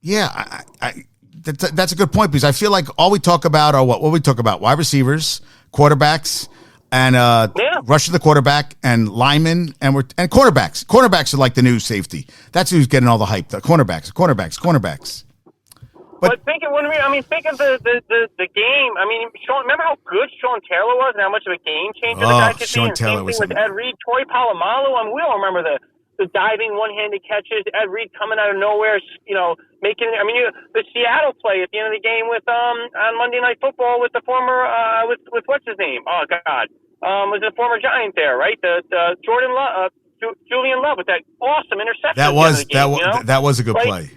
Yeah, that's a good point because I feel like all we talk about are what we talk about: wide receivers, quarterbacks, and rushing the quarterback and linemen and cornerbacks. Cornerbacks are like the new safety. That's who's getting all the hype. The cornerbacks. But think of think of the game. I mean, remember how good Sean Taylor was and how much of a game changer the guy could be. Sean Taylor was with Ed Reed, Troy Polamalu. I mean, we all remember the diving one-handed catches. Ed Reed coming out of nowhere, making. I mean, the Seattle play at the end of the game with on Monday Night Football with the former with what's his name? Oh God, was the former Giant there, right? The Jordan Love, Julian Love with that awesome interception. That was a good play.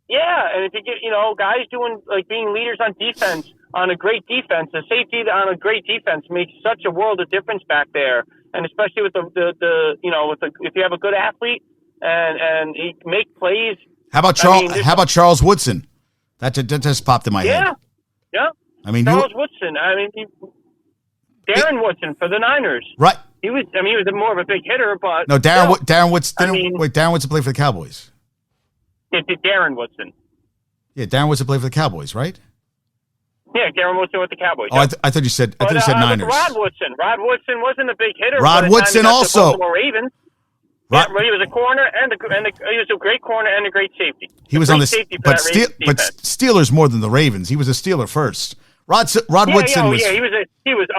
Yeah, and if you get, guys doing, being leaders on defense, on a great defense, a safety on a great defense makes such a world of difference back there. And especially with if you have a good athlete and he make plays. How about Charles Woodson? That just popped in my head. Yeah. I mean, Charles Woodson. Darren Woodson for the Niners. Right. He was more of a big hitter, but. No, Darren Woodson. Darren Woodson played for the Cowboys. Darren Woodson. Yeah, Darren Woodson played for the Cowboys, right? Yeah, Darren Woodson with the Cowboys. Oh, I thought you said Niners. Rod Woodson wasn't a big hitter. Rod Woodson also. The Ravens. He was a corner and he was a great corner and a great safety. He was on the safety, but Steelers more than the Ravens. He was a Steeler first. Rod Woodson was. He was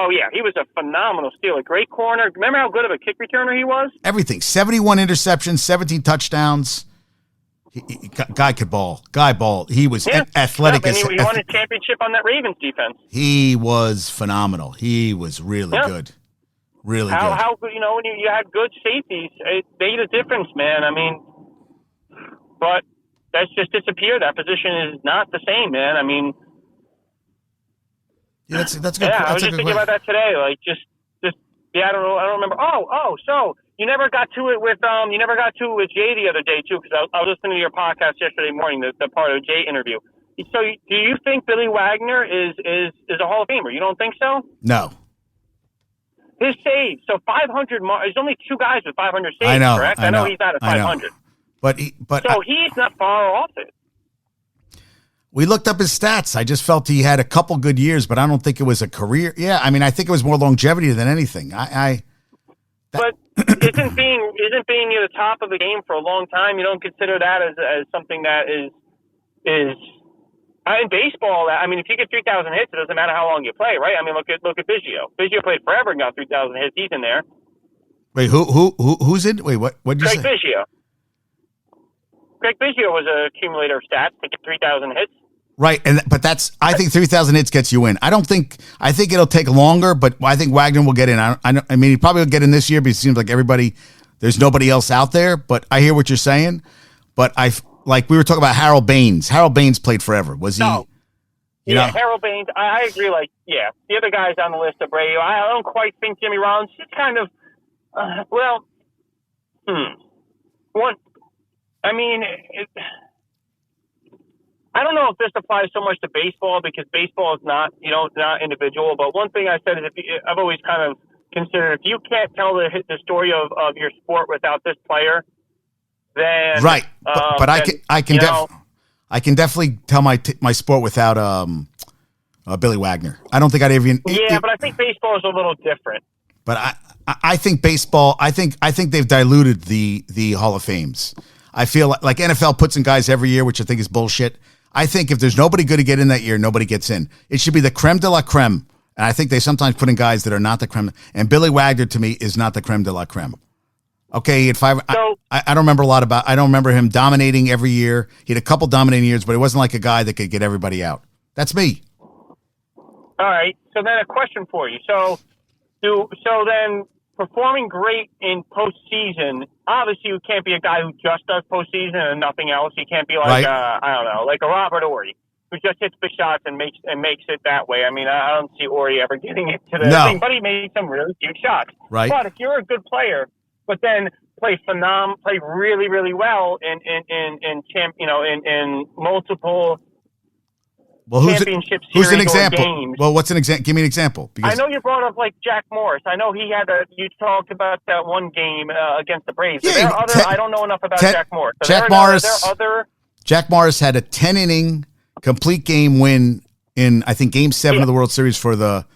a phenomenal Steeler. Great corner. Remember how good of a kick returner he was? Everything. 71 interceptions, 17 touchdowns. Guy could ball. He was athletic. He won a championship on that Ravens defense. He was phenomenal. He was really good. Really good. How when you had good safeties, it made a difference, man. I mean, but that's just disappeared. That position is not the same, man. I mean, that's good. Yeah, I was just thinking about that today. I don't remember. So. You never got to it with Jay the other day too, because I was listening to your podcast yesterday morning, the part of the Jay interview. So, do you think Billy Wagner is a Hall of Famer? You don't think so? No. His saves, so 500. There's only two guys with 500 saves. I know. Correct? I know he's not at 500. But he's not far off it. We looked up his stats. I just felt he had a couple good years, but I don't think it was a career. Yeah, I mean, I think it was more longevity than anything. But isn't being near the top of the game for a long time, you don't consider that as something that is in baseball? I mean, if you get 3,000 hits, it doesn't matter how long you play, right? I mean, look at Biggio. Biggio played forever and got 3,000 hits. He's in there. Wait, who's in? Wait, what did you say? Craig Biggio. Craig Biggio was an accumulator of stats to get 3,000 hits. Right, but I think 3,000 hits gets you in. I think it'll take longer, but I think Wagner will get in. I mean, he probably will get in this year because it seems like there's nobody else out there, but I hear what you're saying. But we were talking about Harold Baines. Harold Baines played forever. Was he? No. Harold Baines, I agree. The other guys on the list of Brady, I don't quite think Jimmy Rollins. He's kind of, one, I mean, I don't know if this applies so much to baseball because baseball is not individual. But one thing I said is I've always kind of considered if you can't tell the story of your sport without this player, then right. But I can definitely tell my sport without Billy Wagner. I don't think I'd even. But I think baseball is a little different. But I think baseball. I think they've diluted the Hall of Fames. I feel like NFL puts in guys every year, which I think is bullshit. I think if there's nobody good to get in that year, nobody gets in. It should be the creme de la creme. And I think they sometimes put in guys that are not the creme. And Billy Wagner, to me, is not the creme de la creme. Okay, he had five. I don't remember a lot about. I don't remember him dominating every year. He had a couple dominating years, but he wasn't like a guy that could get everybody out. That's me. All right. So then a question for you. So then performing great in postseason. Obviously, you can't be a guy who just does postseason and nothing else. You can't be like I don't know, like a Robert Horry who just hits big shots and makes it that way. I mean, I don't see Horry ever getting it to the thing, but he made some really huge shots. Right. But if you're a good player, but then play really, really well in multiple championship series. Who's an example? Games. Well, what's an example? Give me an example. I know you brought up like Jack Morris. I know you talked about that one game against the Braves. Yeah, I don't know enough about Jack Morris. Jack Morris. Jack Morris had a 10-inning complete game win in, I think, Game 7 of the World Series for the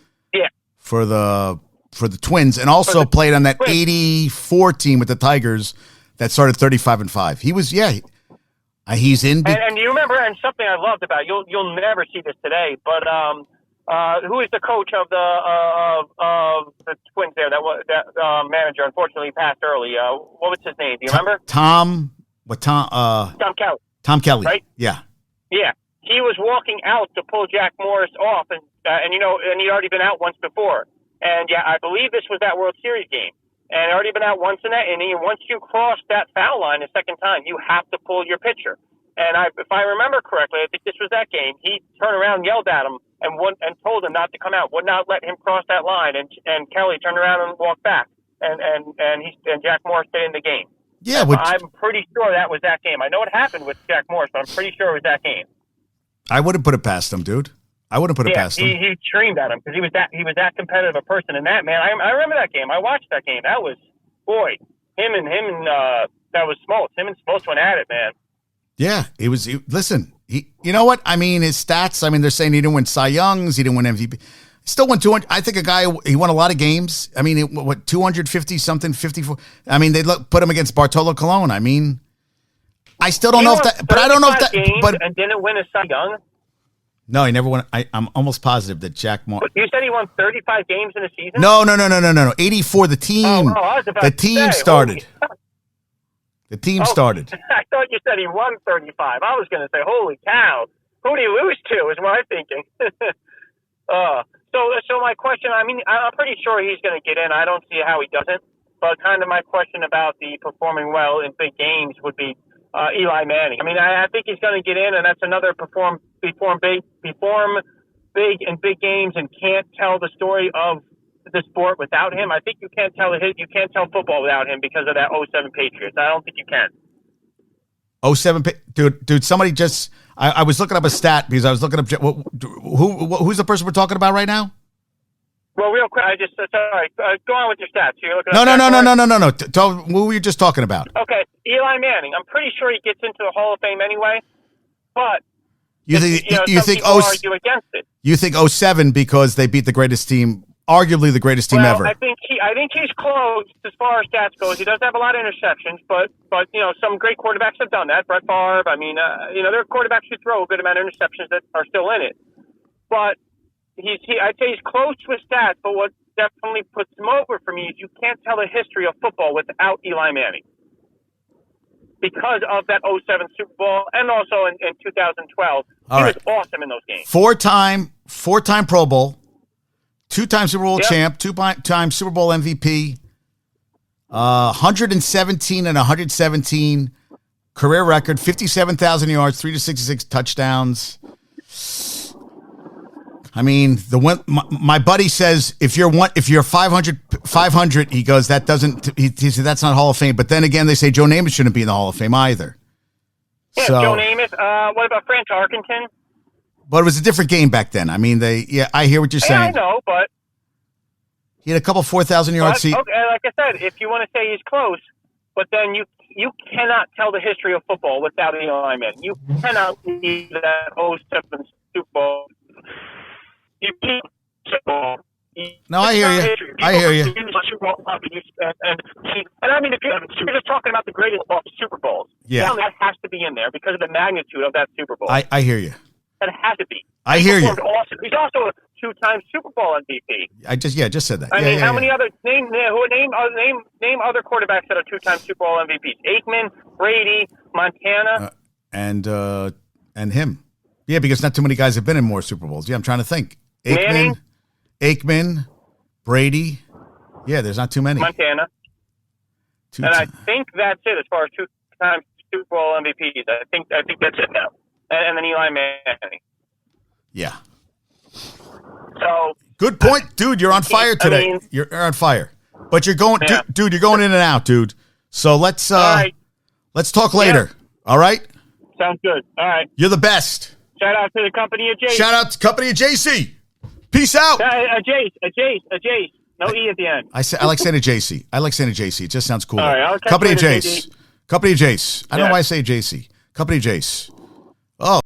Twins, and also played on that Twins. 84 team with the Tigers that started 35-5. He was, he's in. And you remember, and something I loved about you'll never see this today, but who is the coach of the Twins there? That manager unfortunately passed early. What was his name? Do you remember? Tom Kelly. Tom Kelly. Right? Yeah. Yeah. He was walking out to pull Jack Morris off, and he'd already been out once before. And I believe this was that World Series game. And already been out once in that inning. And once you cross that foul line a second time, you have to pull your pitcher. And if I remember correctly, I think this was that game. He turned around, yelled at him, and told him not to come out. Would not let him cross that line. And Kelly turned around and walked back. And Jack Morris stayed in the game. Yeah, I'm pretty sure that was that game. I know it happened with Jack Morris, but I'm pretty sure it was that game. I wouldn't put it past him, dude. I wouldn't put it past him. He screamed at him because he was that competitive a person. And that, man, I remember that game. I watched that game. That was, boy, him and that was Smoltz. Him and Smoltz went at it, man. Yeah, listen, you know what? I mean, his stats, they're saying he didn't win Cy Youngs, he didn't win MVP. Still won 200. I think he won a lot of games. 250 something, 54. They put him against Bartolo Colon. I still don't know if that, but I don't know if that, but and didn't win a Cy Young. No, he never won. I'm almost positive that Jack Morris. You said he won 35 games in a season? No. 84, the team. I was about the to team say, started. The team started. I thought you said he won 35. I was going to say, holy cow. Who did he lose to is what I'm thinking. So my question, I'm pretty sure he's going to get in. I don't see how he doesn't. But kind of my question about the performing well in big games would be Eli Manning. I think he's going to get in, and that's another perform big in big games and can't tell the story of the sport without him. I think you can't tell football without him because of that 07 Patriots. I don't think you can. 07, dude, somebody just, I was looking up a stat because I was looking up, who's the person we're talking about right now? Well, real quick, sorry, go on with your stats. You're looking No. Tell who were you just talking about? Okay, Eli Manning. I'm pretty sure he gets into the Hall of Fame anyway, but you think argue against it. You think 07 because they beat the greatest team, arguably the greatest team ever. I think he's close as far as stats goes. He does have a lot of interceptions, but some great quarterbacks have done that. Brett Favre. There are quarterbacks who throw a good amount of interceptions that are still in it, but. I'd say he's close with stats, but what definitely puts him over for me is you can't tell the history of football without Eli Manning because of that 07 Super Bowl and also in 2012. He was awesome in those games. Four-time Pro Bowl, 2-time Super Bowl champ, 2-time Super Bowl MVP, 117 and 117 career record, 57,000 yards, 366 touchdowns. My buddy says if you're 500, he goes, that doesn't, he said that's not Hall of Fame. But then again, they say Joe Namath shouldn't be in the Hall of Fame either. Yeah, Joe Namath. What about Frank Tarkenton? But it was a different game back then. I hear what you're saying. I know, but he had a couple 4,000 yards. Okay, like I said, if you want to say he's close, but then you cannot tell the history of football without Eli Manning. You cannot leave that 07 Super Bowl. No, I hear you. I hear you. And if you're just talking about the greatest Super Bowls, that has to be in there because of the magnitude of that Super Bowl. I hear you. That has to be. I hear you. Awesome. He's also a 2-time Super Bowl MVP. I just said that. How many other name other quarterbacks that are 2-time Super Bowl MVPs? Aikman, Brady, Montana, and him. Yeah, because not too many guys have been in more Super Bowls. Yeah, I'm trying to think. Aikman, Brady. Yeah, there's not too many. Montana. I think that's it as far as 2-time Super Bowl MVPs. I think that's it now. And then Eli Manning. Yeah. So good point, dude. You're on fire today. You're on fire. But you're going, dude. You're going in and out, dude. So let's talk later. Yeah. All right. Sounds good. All right. You're the best. Shout out to the company of Jace. Shout out to company of JC. Peace out. Jace. No E at the end. I like saying a JC. It just sounds cool. All right. Company of Jace. Company of Jace. I don't know why I say JC. Company of Jace.